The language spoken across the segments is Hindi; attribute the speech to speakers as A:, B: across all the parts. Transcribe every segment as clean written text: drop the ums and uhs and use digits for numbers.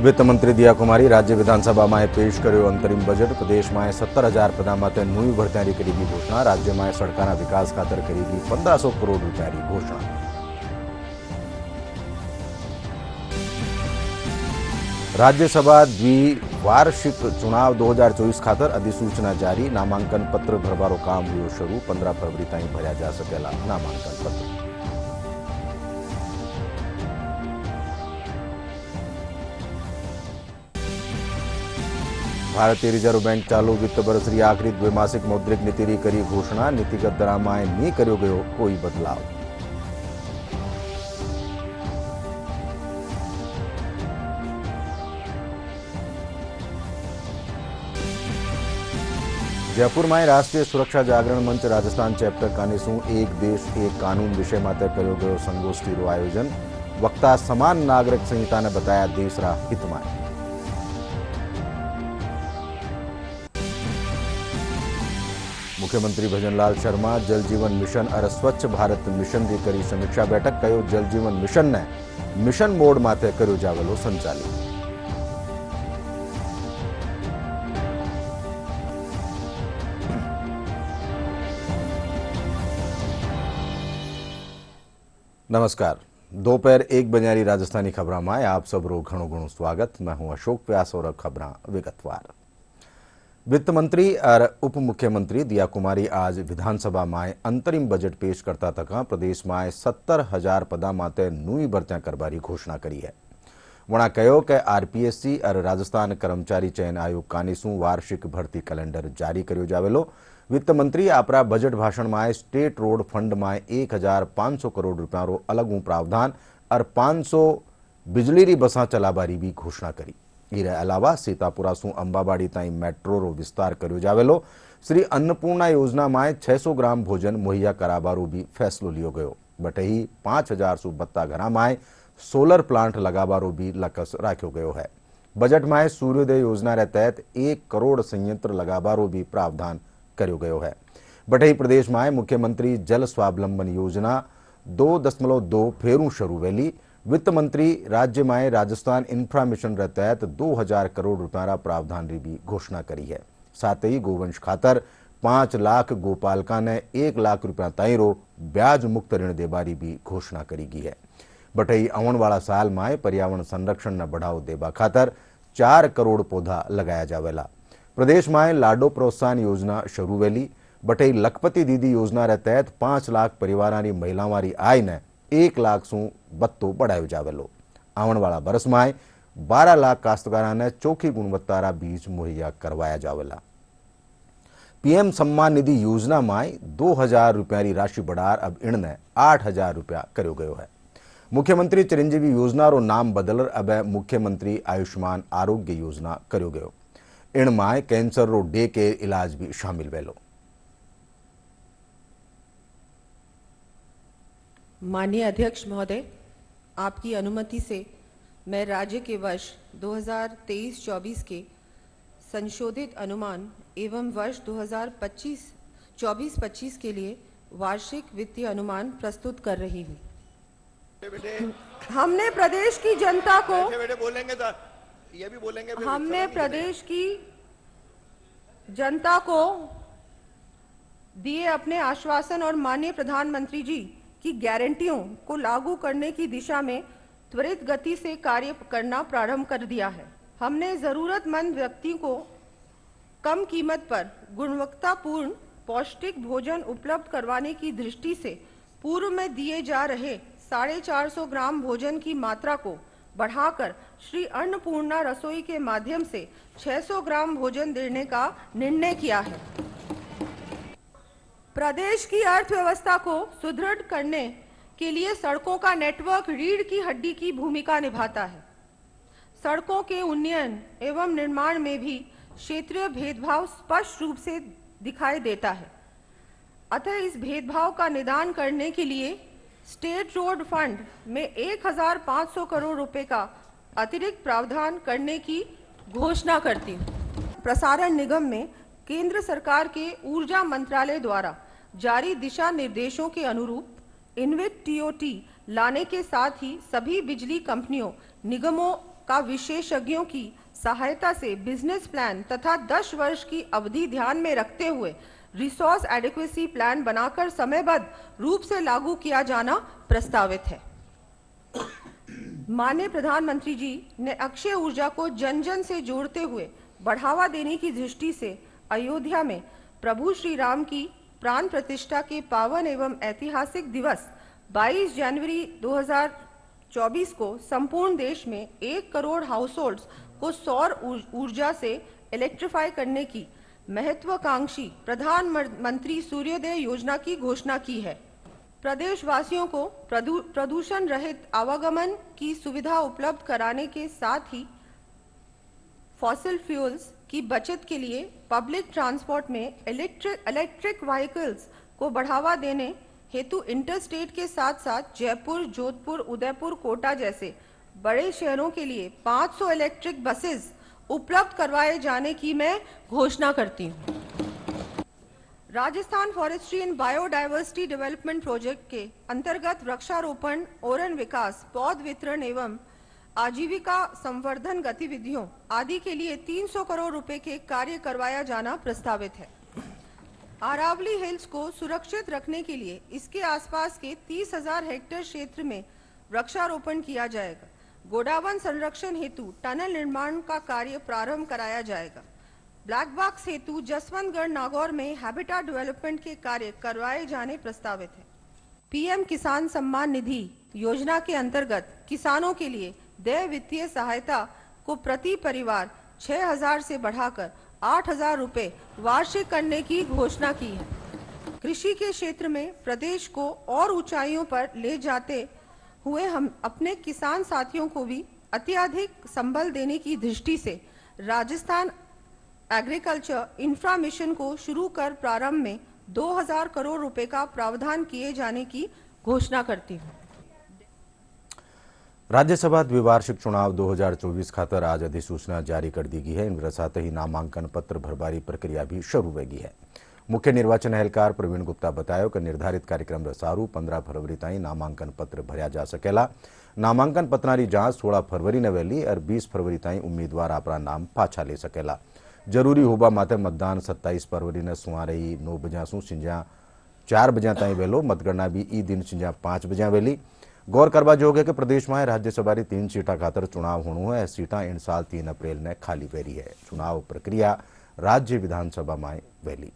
A: वित्त मंत्री दिया कुमारी राज्य विधानसभा में पेश कर्यो अंतरिम बजट। प्रदेश में 70,000 पदा माटे नवी भरती करेगी घोषणा। राज्य में सड़कों विकास खातर करेगी 1500 करोड़ रुपया की घोषणा। राज्यसभा द्विवार्षिक चुनाव 2024 खातर अधिसूचना जारी। नामांकन पत्र भरवारो काम हुयो शुरू। 15 फरवरी ताईं भर्या जा सकेला नामांकन पत्र। भारतीय रिजर्व बैंक चालू वित्त वर्षरी आखिरी द्विमासिक मौद्रिक नीति करी घोषणा। नीतिगत दर में नहीं कर्यो गयो कोई बदलाव। जयपुर में राष्ट्रीय सुरक्षा जागरण मंच राजस्थान चैप्टर कानीसू एक देश एक कानून विषय माटे कर्यो गयो संगोष्ठीरो आयोजन। वक्ता समान नागरिक संहिता ने बताया देशरा हित में। मुख्यमंत्री भजनलाल शर्मा जल जीवन मिशन और स्वच्छ भारत मिशन की करी समीक्षा बैठक। कहो जल जीवन मिशन ने मिशन मोड माथे कर्यो जावेलो संचालित। नमस्कार, दोपहर 1 बजे राजस्थानी खबर में आप सबरो घणो घणो स्वागत। मैं हूं अशोक व्यास और खबर विगतवार। वित्त मंत्री और उप मुख्यमंत्री दिया कुमारी आज विधानसभा में अंतरिम बजट पेश करता तक प्रदेश में 70,000 पदा माटे नवी भर्तियां करवारी घोषणा करी है। वणा कहो कि आरपीएससी और राजस्थान कर्मचारी चयन आयोग कानीसू वार्षिक भर्ती कैलेंडर जारी कर्यो जावेलो। वित्त मंत्री आपरा बजट भाषण में स्टेट रोड फंड में 1,500 करोड़ रुपया अलग प्रावधान और 500 बिजली री बसा चलाबारी भी घोषणा करी। इरे अलावा सीतापुरा सू अंबाबाड़ी ताई मेट्रो रो विस्तार कर्यो जावेलो। श्री अन्नपूर्णा योजना में 600 ग्राम भोजन मुहैया कराबारो भी फैसलो लियो गयो। बटही 5,000 सू बत्ता घरा में सोलर प्लांट लगाबारो भी लक्ष्य राख्यो गयो है। बजट में सूर्योदय योजना रे तहत 1 करोड़ संयंत्र लगाबारो भी प्रावधान कर्यो गयो है। बटही प्रदेश में मुख्यमंत्री जल स्वावलंबन योजना 2.2 फेरू शुरू वेली। वित्त मंत्री राज्य में राजस्थान इंफ्रा मिशन रे तहत 2,000 करोड़ रुपया प्रावधान री भी घोषणा करी है। साथ ही गोवंश खातर 5 लाख गोपालका ने 1 लाख रुपया ताईरो ब्याज मुक्त ऋण देबारी भी घोषणा करी गई है। बटही आवन वाला साल में पर्यावरण संरक्षण ने बढ़ावो देबा खातर 4 करोड़ पौधा लगाया जावेला। प्रदेश में लाडो प्रोत्साहन योजना शुरू वेली। बटही लखपति दीदी योजना रे तहत 5 लाख परिवारानी महिलावारी आय ने 1 लाख सू बत्तो बढ़ायो जावेलो। आवन वाला बरस में 12 लाख काश्तकारा ने चोखी गुणवत्तारा बीज मुहैया करवाया जावेला। पीएम सम्मान निधि योजना में 2,000 रुपया की राशि बढ़ार अब इनने 8,000 रुपया कर्यो गयो है। मुख्यमंत्री चिरंजीवी योजना रो नाम बदलर अब मुख्यमंत्री आयुष्मान आरोग्य योजना कर्यो गयो। इन में कैंसर रो डे के इलाज भी शामिल वेलो।
B: माननीय अध्यक्ष महोदय, आपकी अनुमति से मैं राज्य के वर्ष 2023-24 के संशोधित अनुमान एवं वर्ष 2025-24 के लिए वार्षिक वित्तीय अनुमान प्रस्तुत कर रही हूँ। हमने प्रदेश की जनता को
C: ये भी बोलेंगे,
B: हमने प्रदेश की जनता को दिए अपने आश्वासन और माननीय प्रधानमंत्री जी की गारंटियों को लागू करने की दिशा में त्वरित गति से कार्य करना प्रारंभ कर दिया है। हमने जरूरतमंद व्यक्ति को कम कीमत पर गुणवत्तापूर्ण पौष्टिक भोजन उपलब्ध करवाने की दृष्टि से पूर्व में दिए जा रहे 450 ग्राम भोजन की मात्रा को बढ़ाकर श्री अन्नपूर्णा रसोई के माध्यम से 600 ग्राम भोजन देने का निर्णय किया है। प्रदेश की अर्थव्यवस्था को सुदृढ़ करने के लिए सड़कों का नेटवर्क रीढ़ की हड्डी की भूमिका निभाता है। सड़कों के उन्नयन एवं निर्माण में भी क्षेत्रीय भेदभाव स्पष्ट रूप से दिखाई देता है। अतः इस भेदभाव का निदान करने के लिए स्टेट रोड फंड में 1,500 करोड़ रुपए का अतिरिक्त प्रावधान करने की घोषणा करती हूँ। प्रसारण निगम में केंद्र सरकार के ऊर्जा मंत्रालय द्वारा जारी दिशा निर्देशों के अनुरूप इनविट टीओटी लाने के साथ ही सभी बिजली कंपनियों निगमों का विशेषज्ञों की सहायता से बिजनेस प्लान तथा 10 वर्ष की अवधि ध्यान में रखते हुए रिसोर्स एडिक्वेसी प्लान बनाकर समयबद्ध रूप से लागू किया जाना प्रस्तावित है। माननीय प्रधानमंत्री जी ने अक्षय ऊर्जा को जन जन से जोड़ते हुए बढ़ावा देने की दृष्टि से अयोध्या में प्रभु श्री राम की प्राण प्रतिष्ठा के पावन एवं ऐतिहासिक दिवस 22 जनवरी 2024 को संपूर्ण देश में 1 करोड़ हाउसहोल्ड्स को सौर ऊर्जा से इलेक्ट्रीफाई करने की महत्वाकांक्षी प्रधानमंत्री सूर्योदय योजना की घोषणा की है। प्रदेशवासियों को प्रदूषण रहित आवागमन की सुविधा उपलब्ध कराने के साथ ही फॉसिल फ्यूल्स की बचत के लिए पब्लिक ट्रांसपोर्ट में इलेक्ट्रिक व्हीकल्स को बढ़ावा देने हेतु इंटरस्टेट के साथ साथ जयपुर, जोधपुर, उदयपुर, कोटा जैसे बड़े शहरों के लिए 500 इलेक्ट्रिक बसेस उपलब्ध करवाए जाने की मैं घोषणा करती हूँ। Rajasthan forestry and biodiversity development project के अंतर्गत वृक्षारोपण, ओरन विकास, पौध वितरण एवं आजीविका संवर्धन गतिविधियों आदि के लिए 300 करोड़ रुपए के कार्य करवाया जाना प्रस्तावित है। अरावली हिल्स को सुरक्षित रखने के लिए इसके आसपास के 30,000 हेक्टेयर क्षेत्र में वृक्षारोपण किया जाएगा। गोडावन संरक्षण हेतु टनल निर्माण का कार्य प्रारंभ कराया जाएगा। ब्लैक बॉक्स हेतु जसवंतगढ़ नागौर में हैबिटेट डेवलपमेंट के कार्य करवाए जाने प्रस्तावित है। पीएम किसान सम्मान निधि योजना के अंतर्गत किसानों के लिए देय वित्तीय सहायता को प्रति परिवार 6,000 से बढ़ाकर 8,000 रुपए वार्षिक करने की घोषणा की है। कृषि के क्षेत्र में प्रदेश को और ऊंचाइयों पर ले जाते हुए हम अपने किसान साथियों को भी अत्यधिक संबल देने की दृष्टि से राजस्थान एग्रीकल्चर इंफ्रा मिशन को शुरू कर प्रारंभ में 2,000 करोड़ रुपए का प्रावधान किए जाने की घोषणा करती हूँ।
A: राज्यसभा द्विवार्षिक चुनाव 2024 खातर आज अधिसूचना जारी कर दी गई है। इन साथ ही नामांकन पत्र भरवारी प्रक्रिया भी शुरू होगी है। मुख्य निर्वाचन एहलकार प्रवीण गुप्ता बताया कि निर्धारित कार्यक्रम अनुसार 15 फरवरी ताईं नामांकन पत्र भरया जा सकेला। नामांकन पत्रानी जांच 16 फरवरी ने वहेली और 20 फरवरी ताईं उम्मीदवार अपना नाम पाछा ले सकेला। जरूरी होबा माटे मतदान 27 फरवरी ने सुमारे 9 बजे सूं सिंजा 4 बजे ताईं वहेलो। मतगणना भी ई दिन सिंजा 5 बजे वहेली। गौर करवा जोग है कि प्रदेश में राज्यसभा की 3 सीटा खातर चुनाव होना है। सीटा इन साल 3 अप्रैल ने खाली पेरी है। चुनाव प्रक्रिया राज्य विधानसभा में वहेली।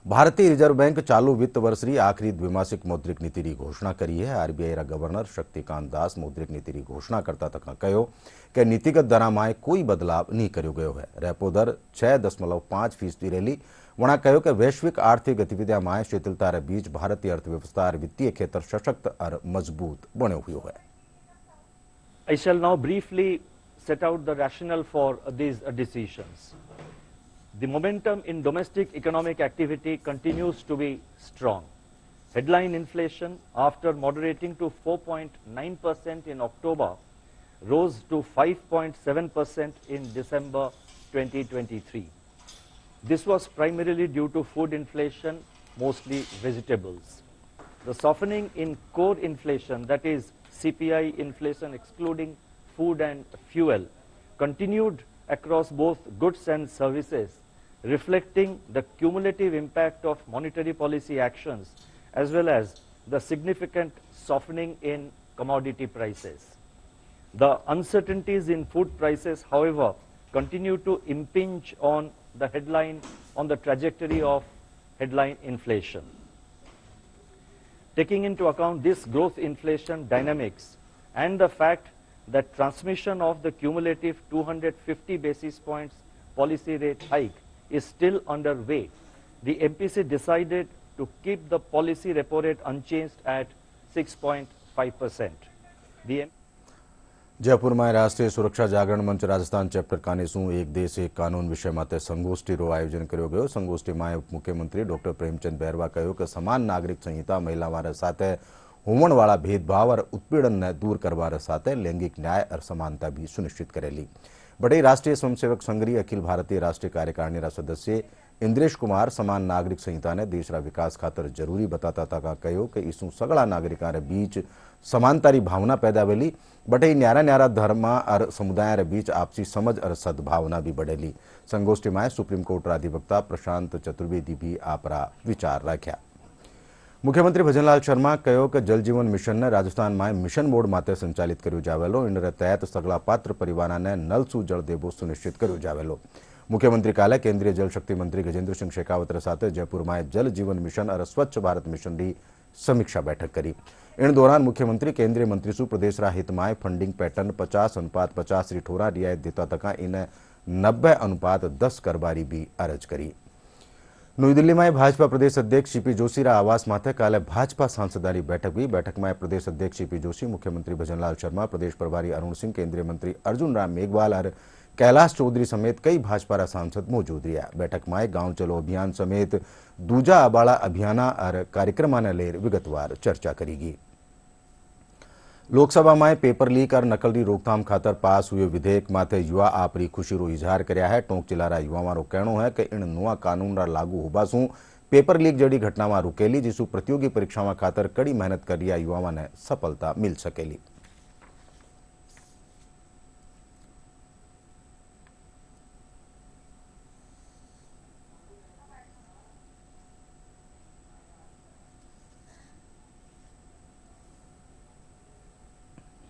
A: भारतीय रिजर्व बैंक चालू वित्त वर्ष की आखिरी द्विमासिक मौद्रिक नीति की घोषणा करी है। आरबीआई गवर्नर शक्तिकांत दास मौद्रिक नीति की घोषणा करता तक कहो कि नीतिगत दर में कोई बदलाव नहीं करो गयो है। रेपो दर 6.5% रही। वहां कहो कि वैश्विक आर्थिक गतिविधियों में शिथिलता के बीच भारतीय अर्थव्यवस्था और वित्तीय क्षेत्र सशक्त और मजबूत बनो हुए है।
D: I shall now briefly set out the rationale for these decisions. The momentum in domestic economic activity continues to be strong. Headline inflation, after moderating to 4.9% in October, rose to 5.7% in December 2023. This was primarily due to food inflation, mostly vegetables. The softening in core inflation, that is CPI inflation excluding food and fuel, continued across both goods and services, reflecting the cumulative impact of monetary policy actions as well as the significant softening in commodity prices. The uncertainties in food prices, however, continue to impinge on the trajectory of headline inflation. Taking into account this growth inflation dynamics and the fact that transmission of the cumulative 250 basis points policy rate hike is still underway, the MPC decided to keep the policy repo rate unchanged at 6.5%.
A: Jaipur में राष्ट्रीय सुरक्षा जागरण मंच राजस्थान चैप्टर कानेसू एक देश एक कानून विषय माटे संगोष्ठी रो आयोजन कर्यो गयो। संगोष्ठी में उप मुख्यमंत्री डॉक्टर प्रेमचंद बैरवा कहो कि समान नागरिक संहिता महिलाओं साथे होवण वाला भेदभाव और उत्पीड़न ने दूर करवा साथे लैंगिक न्याय और समानता भी सुनिश्चित करेली। बटे राष्ट्रीय स्वयंसेवक संघ री अखिल भारतीय राष्ट्रीय कार्यकारिणी सदस्य इंद्रेश कुमार समान नागरिक संहिता ने देशरा विकास खातर जरूरी बताता था कहो कि इसू सगळा नागरिकों रे बीच समानतारी भावना पैदा वेली बटे न्यारा न्यारा धर्म और समुदाय रे बीच आपसी समझ और सद्भावना भी बढ़ेली। संगोष्ठी में सुप्रीम कोर्ट अधिवक्ता प्रशांत चतुर्वेदी भी आपरा विचार रख्या। मुख्यमंत्री भजनलाल शर्मा कहो कि जल जीवन मिशन ने राजस्थान में मिशन मोड माटे संचालित कर्यो जावेलो। इन तहत सगला पात्र परिवार ने नल सु जल देवो सुनिश्चित कर्यो जावेलो। मुख्यमंत्री काले केंद्रीय जल शक्ति मंत्री गजेंद्र सिंह शेखावत साथ जयपुर में जल जीवन मिशन और स्वच्छ भारत मिशन की समीक्षा बैठक करी। इन दौरान मुख्यमंत्री केंद्रीय मंत्री सु प्रदेश हित में फंडिंग पैटर्न 50:50 रिठोरा रियायत देता तक इन 90:10 करवारी भी अर्ज करी। नई दिल्ली में भाजपा प्रदेश अध्यक्ष सीपी जोशी रा आवास माथे काले भाजपा सांसदारी बैठक हुई। बैठक में प्रदेश अध्यक्ष सीपी जोशी, मुख्यमंत्री भजनलाल शर्मा, प्रदेश प्रभारी अरुण सिंह, केंद्रीय मंत्री अर्जुन राम मेघवाल और कैलाश चौधरी समेत कई भाजपा सांसद मौजूद रहा। बैठक में गांव चलो अभियान समेत दूजा अबाड़ा अभियान और कार्यक्रम ने लेर विगतवार चर्चा करेगी। लोकसभा में पेपर लीक और नकल की रोकथाम खातर पास हुए विधेयक माथे युवा आपरी खुशी रो इजहार कर्या है। टोंक जिला युवा रो कहनो है कि इन नवा कानून रा लागू होबा सु पेपर लीक जड़ी घटना में रुकेली, जिसु प्रतियोगी परीक्षा में खातर कड़ी मेहनत कर रहा युवा ने सफलता मिल सकेली।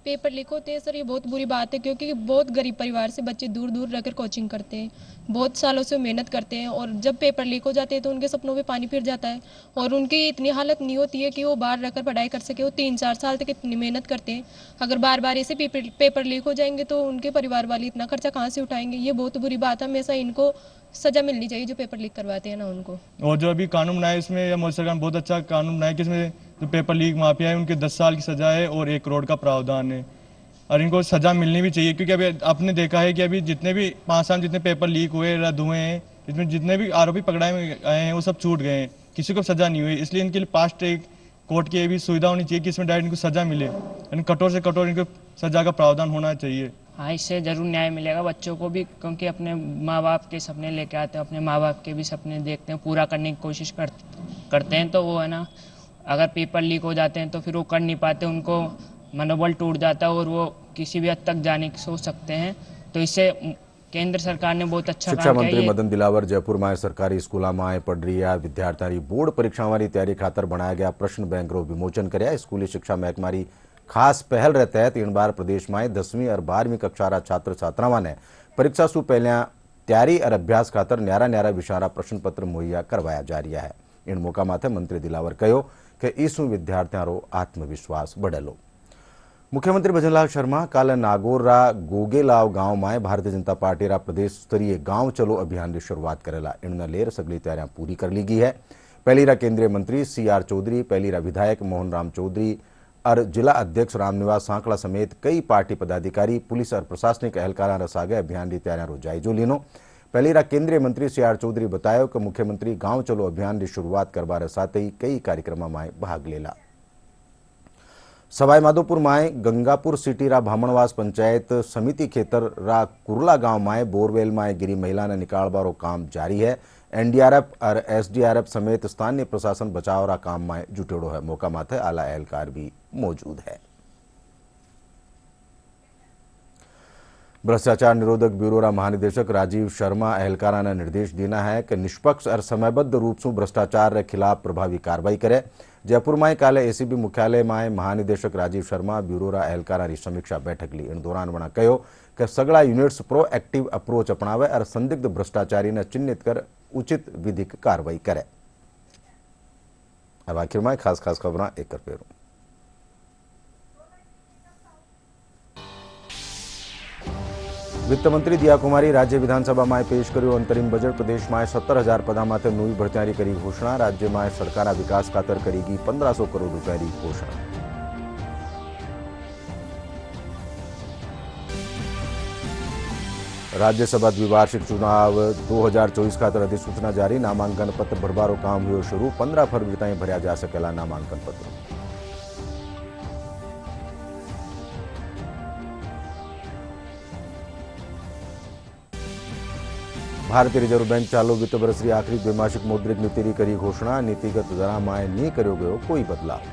E: पेपर लीक होते हैं सर, ये बहुत बुरी बात है क्योंकि बहुत गरीब परिवार से बच्चे दूर दूर रहकर कोचिंग करते हैं, बहुत सालों से मेहनत करते हैं और जब पेपर लीक हो जाते हैं तो उनके सपनों में पानी फिर जाता है और उनकी इतनी हालत नहीं होती है कि वो बाहर रहकर पढ़ाई कर सके। वो 3-4 साल तक इतनी मेहनत करते हैं, अगर बार बार ऐसे पेपर लीक हो जाएंगे तो उनके परिवार वाले इतना खर्चा कहाँ से उठाएंगे। ये बहुत बुरी बात है, हमेशा इनको सजा मिलनी चाहिए जो पेपर लीक करवाते हैं ना उनको।
F: और जो अभी कानून बनाया इसमें मोदी सरकार ने बहुत अच्छा कानून बनाया कि इसमें जो पेपर लीक माफिया है उनके 10 साल की सजा है और 1 करोड़ का प्रावधान है और इनको सजा मिलनी भी चाहिए क्योंकि अभी आपने देखा है कि अभी जितने भी 5 साल जितने पेपर लीक हुए रद्द हुए हैं इसमें जितने भी आरोपी पकड़ाए गए हैं वो सब छूट गए हैं, किसी को सजा नहीं हुई। इसलिए इनके लिए फास्ट ट्रैक कोर्ट की भी सुविधा होनी चाहिए कि इसमें डायरेक्ट इनको सजा मिले, यानी कठोर से कठोर इनको सजा का प्रावधान होना चाहिए।
G: हाँ, इससे ज़रूर न्याय मिलेगा बच्चों को भी क्योंकि अपने माँ बाप के सपने लेके आते हैं, अपने माँ बाप के भी सपने देखते हैं, पूरा करने की कोशिश करते हैं। तो वो है ना, अगर पेपर लीक हो जाते हैं तो फिर वो कर नहीं पाते, उनको मनोबल टूट जाता है और वो किसी भी हद तक जाने की सोच सकते हैं। तो इससे केंद्र सरकार ने बहुत अच्छा
A: शिक्षा
G: काम किया।
A: मंत्री मदन दिलावर जयपुर में सरकारी स्कूलों में पढ़ रही विद्यार्थियों बोर्ड परीक्षाओं की तैयारी खातर बनाया गया प्रश्न बैंक रो विमोचन कर्या। स्कूली शिक्षा महकमा की खास पहल रे तहत इन बार प्रदेश में 10वीं और 12वीं कक्षा छात्र छात्राओं ने परीक्षा सु पहले तैयारी और अभ्यास खातर न्यारा न्यारा विषय प्रश्न पत्र मुहैया करवाया जा रहा है। इन मौका माथे मंत्री दिलावर कहो कि इसु विद्यार्थियों रो आत्मविश्वास बढ़ेलो। मुख्यमंत्री भजनलाल शर्मा कल नागौर रा गोगेलाव गांव में भारतीय जनता पार्टी रा प्रदेश स्तरीय गांव चलो अभियान की शुरुआत करेला। इनने लेर सगली तैयारियां पूरी कर ली गई है। पहली रा केंद्रीय मंत्री CR चौधरी, पहली रा विधायक मोहन राम चौधरी और जिला अध्यक्ष रामनिवास सांकला समेत कई पार्टी पदाधिकारी, पुलिस और प्रशासनिक एहलकारा रसागे अभियान की तैयारियां रो जायजो लीनो। पहली रा केंद्रीय मंत्री CR चौधरी बताया कि मुख्यमंत्री गांव चलो अभियान की शुरुआत करवा साथ ही कई कार्यक्रमों में भाग लेला। सवाई माधोपुर में गंगापुर सिटी रा भामणवास पंचायत समिति खेतर रा कुरला गांव में बोरवेल में गिरी महिला ने निकालवारो काम जारी है। NDRF और SDRF समेत स्थानीय प्रशासन बचाव रा काम में जुटेड़ो है। मौका माथे आला एहलकार भी मौजूद है। भ्रष्टाचार निरोधक ब्यूरो रा महानिदेशक राजीव शर्मा एहलकारा ने निर्देश देना है कि निष्पक्ष और समयबद्ध रूप से भ्रष्टाचार के खिलाफ प्रभावी कार्रवाई करे। जयपुर में काले ACB मुख्यालय में महानिदेशक राजीव शर्मा ब्यूरो रा एहलकारा की समीक्षा बैठक ली। इन दौरान वणा कहो कि सगला यूनिट्स प्रोएक्टिव अप्रोच अपनावे और संदिग्ध भ्रष्टाचारी ने चिन्हित कर उचित विधिक कार्रवाई करे। अब आखिर में खास खबर एक कर पेरू। वित्त मंत्री दिया कुमारी राज्य विधानसभा में पेश कर्यो अंतरिम बजट। प्रदेश में 70,000 पदा माटे नवी भर्तियां करी घोषणा। राज्य में सरकार विकास खातर करेगी 1500 करोड़ रुपया की घोषणा। राज्यसभा द्विवार्षिक चुनाव 2024 खातर अधिसूचना जारी। नामांकन पत्र भरवारो काम हुयो शुरू। 15 फरवरी ताईं भर्या जा सकेला नामांकन पत्र। भारतीय रिजर्व बैंक चालू वित्त वर्षની આખરી દ્વૈમાસિક મૌદ્રિક નીતિની કરી ઘોષણા। નીતિગત દરમાં નહીં કર્યો ગયો કોઈ બદલાવ।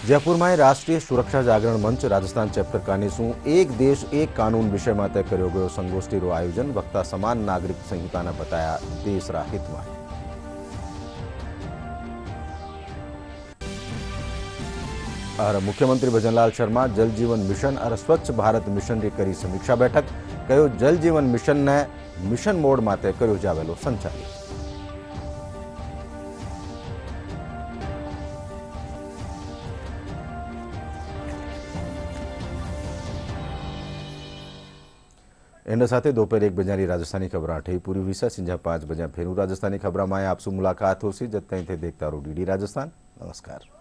A: जयपुर में राष्ट्रीय सुरक्षा जागरण मंच राजस्थान चैप्टर कानीसू एक देश एक कानून विषय में तय कर्यो गयो संगोष्ठीरो आयोजन। वक्ता समान नागरिक संहिता ने बताया देशरा हित में। और मुख्यमंत्री भजनलाल शर्मा जल जीवन मिशन और स्वच्छ भारत मिशन री करी समीक्षा बैठक। कहो जल जीवन मिशन ने मिशन मोड माटे कर्यो जावेलो संचालित। एंड साथे दोपहर 1 बजे राजस्थानी खबर आठे पूरी हुई से। सिंजा 5 बजे फेरू राजस्थानी खबर में आपसे मुलाकात होगी। जब तक देखता रहो डीडी राजस्थान। नमस्कार।